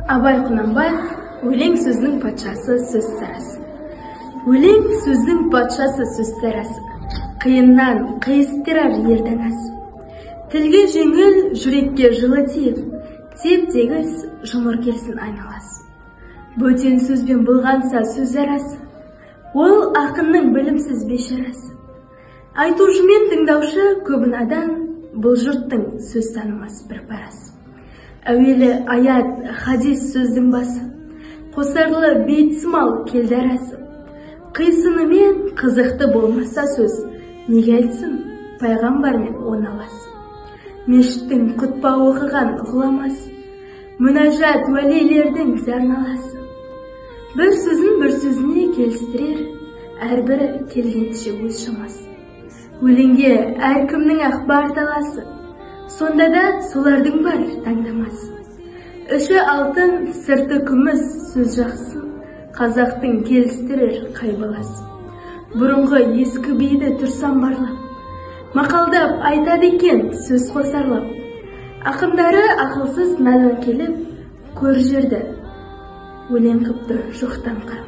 Абай Құнанбаев, өлең сөздің патшасы, сөз сарасы. Өлең сөздің патшасы, сөз сарасы. Қиыннан қиыстырар ердің асы. Тілге жеңіл, жүрекке жылы тиіп, теп-тегіс жұмыр келсін айналасы. Бөтен сөзбен болғанса сөз арасы, ол ақынның білімсіз бешарасы. Айтушы мен тыңдаушы көбін адан, бұл жұрттың сөз танымас бір парасы. Әуелі аят, хадис сөздің басы, қосарлы бейтсімал келді арасы. Қисынымен қызықты болмаса сөз, неге айтсын пайғамбармен оналасы. Мешіттің құтпа оқыған ғұламасы, мүнәжат уәлилердің зәрналасы. Бір сөзін бір сөзіне келістірер, әрбірі келгенше өз шамасы. Өлеңге әркімнің ақ бар таласы, сонда да солардың бар таңдамасы. Іші алтын, сырты күміс сөз жақсы, қазақтың келістірер қай баласы. Бұрынғы ескі биді тұрсам барлап, мақалдап айтады екен сөз қосарлап. Ақындары ақылсыз надан келіп, көр жерді өлең қыпты жоқтан қарап.